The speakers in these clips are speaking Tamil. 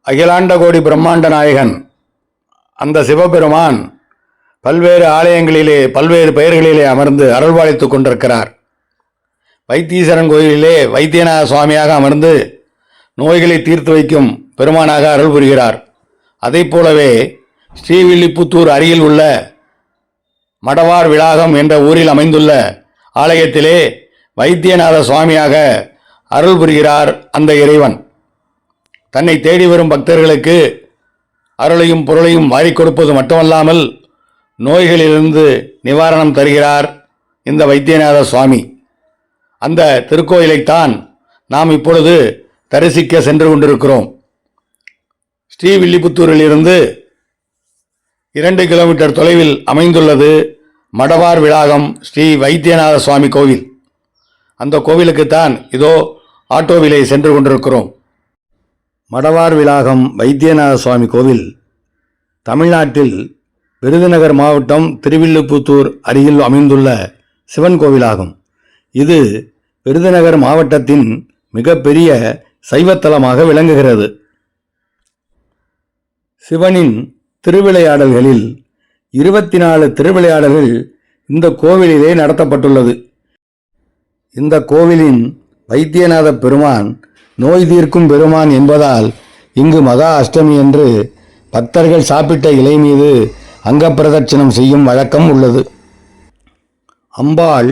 அகிலாண்ட கோடி பிரம்மாண்ட நாயகன் அந்த சிவபெருமான் பல்வேறு ஆலயங்களிலே பல்வேறு பெயர்களிலே அமர்ந்து அருள்பாலித்துக் கொண்டிருக்கிறார். வைத்தீஸ்வரன் கோயிலிலே வைத்தியநாத சுவாமியாக அமர்ந்து நோய்களை தீர்த்து வைக்கும் பெருமானாக அருள் புரிகிறார். அதை போலவே ஸ்ரீவில்லிபுத்தூர் அருகில் உள்ள மடவார் விளாகம் என்ற ஊரில் அமைந்துள்ள ஆலயத்திலே வைத்தியநாத சுவாமியாக அருள் புரிகிறார் அந்த இறைவன். தன்னை தேடி வரும் பக்தர்களுக்கு அருளையும் பொருளையும் வாரிக் கொடுப்பது மட்டுமல்லாமல் நோய்களிலிருந்து நிவாரணம் தருகிறார் இந்த வைத்தியநாத சுவாமி. அந்த திருக்கோயிலைத்தான் நாம் இப்பொழுது தரிசிக்க சென்று கொண்டிருக்கிறோம். ஸ்ரீவில்லிபுத்தூரிலிருந்து 2 கிலோமீட்டர் தொலைவில் அமைந்துள்ளது மடவார் விளாகம் ஸ்ரீ வைத்தியநாத சுவாமி கோவில். அந்த கோவிலுக்குத்தான் இதோ ஆட்டோவிலே சென்று கொண்டிருக்கிறோம். மடவார் விளாகம் வைத்தியநாத சுவாமி கோவில் தமிழ்நாட்டில் விருதுநகர் மாவட்டம் திருவில்லிபுத்தூர் அருகில் அமைந்துள்ள சிவன் கோவிலாகும். இது விருதுநகர் மாவட்டத்தின் மிகப்பெரிய சைவத்தலமாக விளங்குகிறது. சிவனின் திருவிளையாடல்களில் 24 திருவிளையாடல்கள் இந்த கோவிலிலே நடத்தப்பட்டுள்ளது. இந்த கோவிலின் வைத்தியநாத பெருமான் நோய் தீர்க்கும் பெருமான் என்பதால் இங்கு மகா அஷ்டமி என்று பக்தர்கள் சாப்பிட்ட இலை மீது அங்கப்பிரதட்சணம் செய்யும் வழக்கம் உள்ளது. அம்பாள்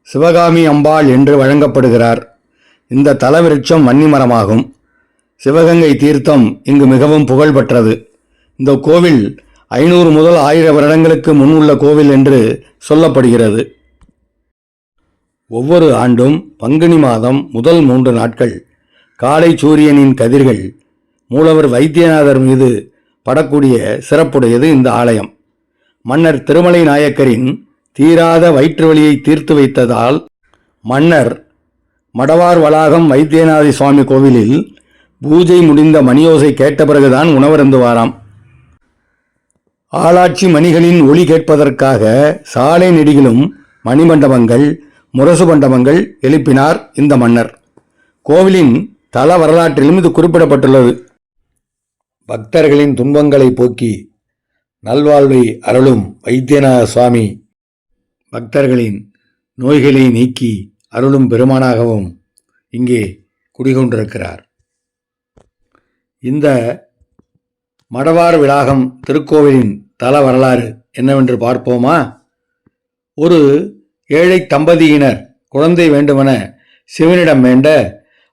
சிவகாமி அம்பாள் என்று வழங்கப்படுகிறார். இந்த தலவிருட்சம் வன்னிமரமாகும். சிவகங்கை தீர்த்தம் இங்கு மிகவும் புகழ்பெற்றது. இந்த கோவில் 500 முதல் 1000 வருடங்களுக்கு முன் உள்ள கோவில் என்று சொல்லப்படுகிறது. ஒவ்வொரு ஆண்டும் பங்குனி மாதம் முதல் 3 நாட்கள் காலை சூரியனின் கதிர்கள் மூலவர் வைத்தியநாதர் மீது படக்கூடிய சிறப்புடையது இந்த ஆலயம். மன்னர் திருமலை நாயக்கரின் தீராத வயிற்று வலியை தீர்த்து வைத்ததால் மன்னர் மடவார் வளாகம் வைத்தியநாத சுவாமி கோவிலில் பூஜை முடிந்த மணியோசை கேட்ட பிறகுதான் உணவருந்துவாராம். ஆளாட்சி மணிகளின் ஒளி கேட்பதற்காக சாலை நெடுகிலும் மணிமண்டபங்கள் முரசு மண்டபங்கள் எழுப்பினார் இந்த மன்னர். கோவிலின் தல வரலாற்றிலும் இது குறிப்பிடப்பட்டுள்ளது. பக்தர்களின் துன்பங்களை போக்கி நல்வாழ்வை அருளும் வைத்தியநாத சுவாமி பக்தர்களின் நோய்களை நீக்கி அருளும் பெருமானாகவும் இங்கே குடிகொண்டிருக்கிறார். இந்த மடவார் விளாகம் திருக்கோவிலின் தல வரலாறு என்னவென்று பார்ப்போமா? ஒரு ஏழை தம்பதியினர் குழந்தை வேண்டுமென சிவனிடம் வேண்ட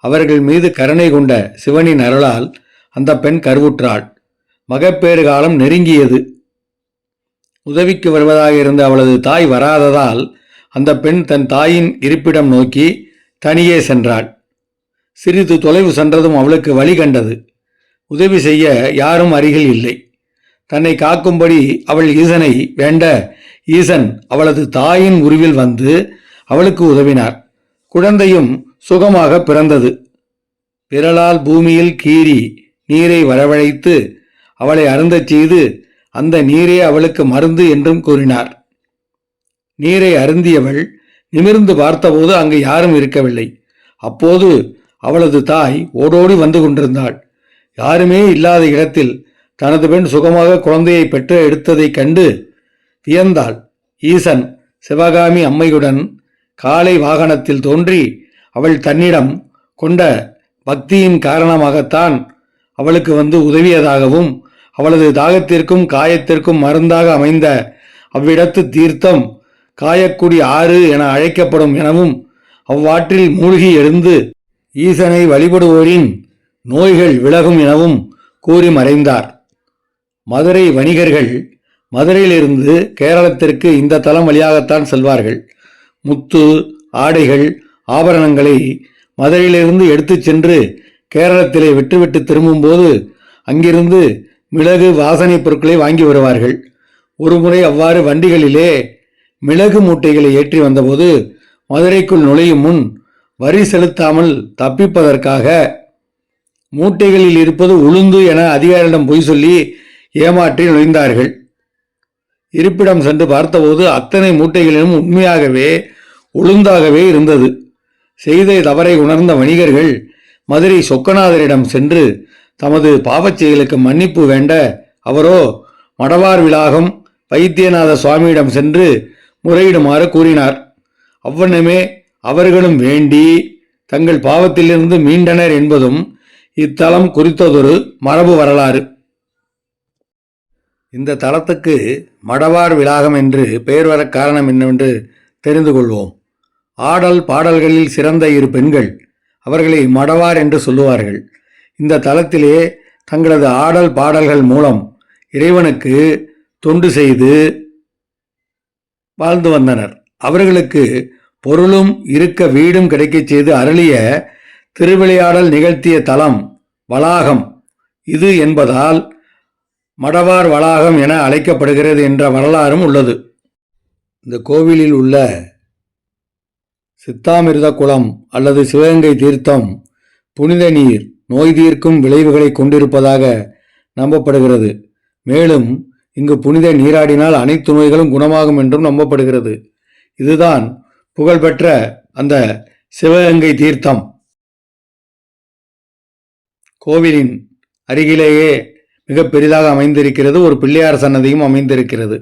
அவர்கள் மீது கருணை கொண்ட சிவனின் அருளால் அந்த பெண் கருவுற்றாள். மகப்பேறு காலம் நெருங்கியது. உதவிக்கு வருவதாக இருந்த அவளது தாய் வராததால் அந்த பெண் தன் தாயின் இருப்பிடம் நோக்கி தனியே சென்றாள். சிறிது தொலைவு சென்றதும் அவளுக்கு வழி கண்டது. உதவி செய்ய யாரும் அருகில் இல்லை. தன்னை காக்கும்படி அவள் ஈசனை வேண்ட ஈசன் அவளது தாயின் உருவில் வந்து அவளுக்கு உதவினார். குழந்தையும் சுகமாக பிறந்தது. விரலால் பூமியில் கீறி நீரை வரவழைத்து அவளை அருந்தச் செய்து அந்த நீரே அவளுக்கு மருந்து என்றும் கூறினார். நீரை அருந்தியவள் நிமிர்ந்து பார்த்தபோது அங்கு யாரும் இருக்கவில்லை. அப்போது அவளது தாய் ஓடோடி வந்து கொண்டிருந்தாள். யாருமே இல்லாத இடத்தில் தனது பெண் சுகமாக குழந்தையை பெற்று எடுத்ததைக் கண்டு வியந்தாள். ஈசன் சிவகாமி அம்மையுடன் காளை வாகனத்தில் தோன்றி அவள் தன்னிடம் கொண்ட பக்தியின் காரணமாகத்தான் அவளுக்கு வந்து உதவியதாகவும் அவளது தாகத்திற்கும் காயத்திற்கும் மருந்தாக அமைந்த அவ்விடத்து தீர்த்தம் காயக்குடி ஆறு என அழைக்கப்படும் எனவும் அவ்வாற்றில் மூழ்கி எழுந்து ஈசனை வழிபடுவோரின் நோய்கள் விலகும் எனவும் கூறி மறைந்தார். மதுரை வணிகர்கள் மதுரையிலிருந்து கேரளத்திற்கு இந்த தலம் வழியாகத்தான் செல்வார்கள். முத்து ஆடைகள் ஆபரணங்களை மதுரையிலிருந்து எடுத்துச் சென்று கேரளத்திலே விட்டுவிட்டு திரும்பும்போது அங்கிருந்து மிளகு வாசனை பொருட்களை வாங்கி வருவார்கள். ஒருமுறை அவ்வாறு வண்டிகளிலே மிளகு மூட்டைகளை ஏற்றி வந்தபோது மதுரைக்குள் நுழையும் முன் வரி செலுத்தாமல் தப்பிப்பதற்காக மூட்டைகளில் இருப்பது உளுந்து என அதிகாரியிடம் பொய் சொல்லி ஏமாற்றி நுழைந்தார்கள். இருப்பிடம் சென்று பார்த்தபோது அத்தனை மூட்டைகளிலும் உண்மையாகவே உளுந்தாகவே இருந்தது. செய்த தவறை உணர்ந்த வணிகர்கள் மதுரை சொக்கநாதரிடம் சென்று தமது பாவச் செயலுக்கு மன்னிப்பு வேண்ட அவரோ மடவார் விலாகம் வைத்தியநாத சுவாமியிடம் சென்று முறையிடுமாறு கூறினார். அவ்வண்ணமே அவர்களும் வேண்டி தங்கள் பாவத்திலிருந்து மீண்டனர் என்பதும் இத்தலம் குறித்ததொரு மரபு வரலாறு. இந்த தலத்துக்கு மடவார் விலாகம் என்று பெயர் வர காரணம் என்னவென்று தெரிந்து கொள்வோம். ஆடல் பாடல்களில் சிறந்த இரு பெண்கள், அவர்களை மடவார் என்று சொல்லுவார்கள். இந்த தலத்திலே தங்களது ஆடல் பாடல்கள் மூலம் இறைவனுக்கு தொண்டு செய்து வாழ்ந்து வந்தனர். அவர்களுக்கு பொருளும் இருக்க வீடும் கிடைக்கச் செய்து அருளிய திருவிளையாடல் நிகழ்த்திய தலம் வளாகம் இது என்பதால் மடவார் வளாகம் என அழைக்கப்படுகிறது என்ற வரலாறும் உள்ளது. இந்த கோவிலில் உள்ள சித்தாமிர்த குளம் அல்லது சிவகங்கை தீர்த்தம் புனித நீர் நோய் தீர்க்கும் விளைவுகளை கொண்டிருப்பதாக நம்பப்படுகிறது. மேலும் இங்கு புனித நீராடினால் அனைத்து நோய்களும் குணமாகும் என்றும் நம்பப்படுகிறது. இதுதான் புகழ்பெற்ற அந்த சிவகங்கை தீர்த்தம். கோவிலின் அருகிலேயே மிக பெரிதாக அமைந்திருக்கிறது. ஒரு பிள்ளையார் சன்னதியும் அமைந்திருக்கிறது.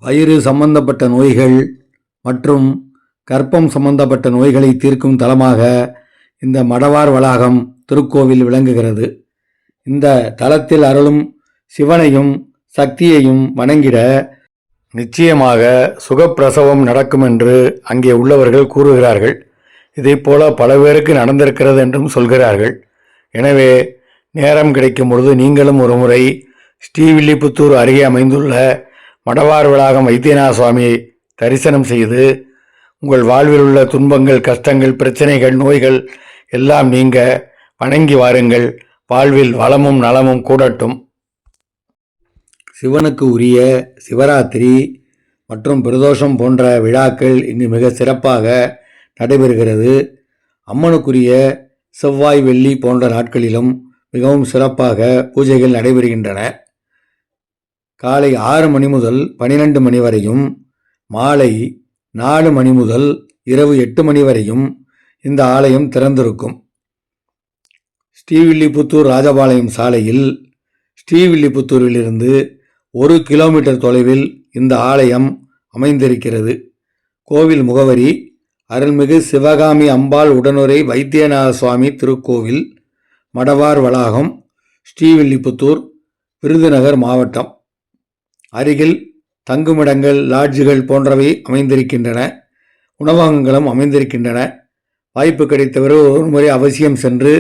வயிறு சம்பந்தப்பட்ட நோய்கள் மற்றும் கர்ப்பம் சம்பந்தப்பட்ட நோய்களை தீர்க்கும் தலமாக இந்த மடவார் வளாகம் திருக்கோவில் விளங்குகிறது. இந்த தலத்தில் அருளும் சிவனையும் சக்தியையும் வணங்கிட நிச்சயமாக சுகப்பிரசவம் நடக்கும் என்று அங்கே உள்ளவர்கள் கூறுகிறார்கள். இதைப்போல பல பேருக்கு நடந்திருக்கிறது என்றும் சொல்கிறார்கள். எனவே நேரம் கிடைக்கும் பொழுது நீங்களும் ஒரு முறை ஸ்ரீவில்லிபுத்தூர் அருகே அமைந்துள்ள மடவார் வளாகம் வைத்தியநாத சுவாமியை தரிசனம் செய்து உங்கள் வாழ்வில் உள்ள துன்பங்கள், கஷ்டங்கள், பிரச்சனைகள், நோய்கள் எல்லாம் நீங்க வணங்கி வாருங்கள். வாழ்வில் வளமும் நலமும் கூடட்டும். சிவனுக்கு உரிய சிவராத்திரி மற்றும் பிரதோஷம் போன்ற விழாக்கள் இங்கு மிக சிறப்பாக நடைபெறுகிறது. அம்மனுக்குரிய செவ்வாய், வெள்ளி போன்ற நாட்களிலும் மிகவும் சிறப்பாக பூஜைகள் நடைபெறுகின்றன. காலை 6 மணி முதல் 12 மணி வரையும், மாலை 4 மணி முதல் இரவு 8 மணி வரையும் இந்த ஆலயம் திறந்திருக்கும். ஸ்ரீவில்லிபுத்தூர் ராஜபாளையம் சாலையில் ஸ்ரீவில்லிபுத்தூரிலிருந்து 1 கிலோமீட்டர் தொலைவில் இந்த ஆலயம் அமைந்திருக்கிறது. கோவில் முகவரி அருள்மிகு சிவகாமி அம்பாள் உடனுரை வைத்தியநாத சுவாமி திருக்கோவில், மடவார் வளாகம், ஸ்ரீவில்லிபுத்தூர், விருதுநகர் மாவட்டம். அருகில் தங்குமிடங்கள், லாட்ஜுகள் போன்றவை அமைந்திருக்கின்றன. உணவகங்களும் அமைந்திருக்கின்றன. வாய்ப்பு கிடைத்தவர் ஒரு முறை அவசியம் சென்று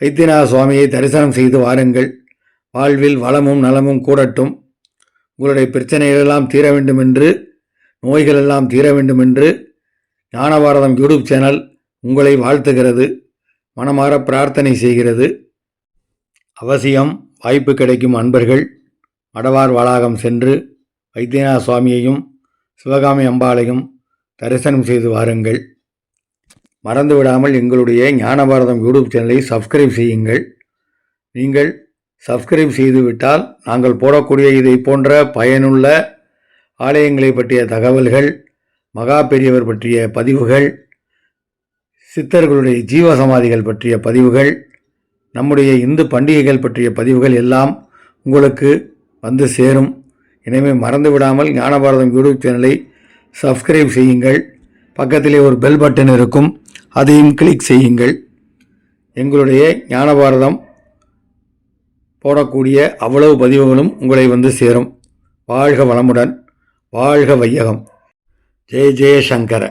வைத்தியநாத சுவாமியை தரிசனம் செய்து வாருங்கள். வாழ்வில் வளமும் நலமும் கூடட்டும். உங்களுடைய பிரச்சனைகளெல்லாம் தீர வேண்டுமென்று, நோய்களெல்லாம் தீர வேண்டுமென்று ஞானபாரதம் யூடியூப் சேனல் உங்களை வாழ்த்துகிறது, மனமாற பிரார்த்தனை செய்கிறது. அவசியம் வாய்ப்பு கிடைக்கும் அன்பர்கள் மடவார் வளாகம் சென்று வைத்தியநாத சுவாமியையும் சிவகாமி அம்பாளையும் தரிசனம் செய்து வாருங்கள். மறந்துவிடாமல் எங்களுடைய ஞானபாரதம் யூடியூப் சேனலை சப்ஸ்கிரைப் செய்யுங்கள். நீங்கள் சப்ஸ்கிரைப் செய்துவிட்டால் நாங்கள் போடக்கூடிய இதை போன்ற பயனுள்ள ஆலயங்களை பற்றிய தகவல்கள், மகா பெரியவர் பற்றிய பதிவுகள், சித்தர்களுடைய ஜீவசமாதிகள் பற்றிய பதிவுகள், நம்முடைய இந்து பண்டிகைகள் பற்றிய பதிவுகள் எல்லாம் உங்களுக்கு வந்து சேரும். எனவே மறந்துவிடாமல் ஞானபாரதம் யூடியூப் சேனலை சப்ஸ்கிரைப் செய்யுங்கள். பக்கத்திலே ஒரு பெல் பட்டன் இருக்கும், அதையும் கிளிக் செய்யுங்கள். எங்களுடைய ஞானபாரதம் போடக்கூடிய அவ்வளவு பதிவுகளும் உங்களை வந்து சேரும். வாழ்க வளமுடன், வாழ்க வையகம். ஜெய ஜெய சங்கர.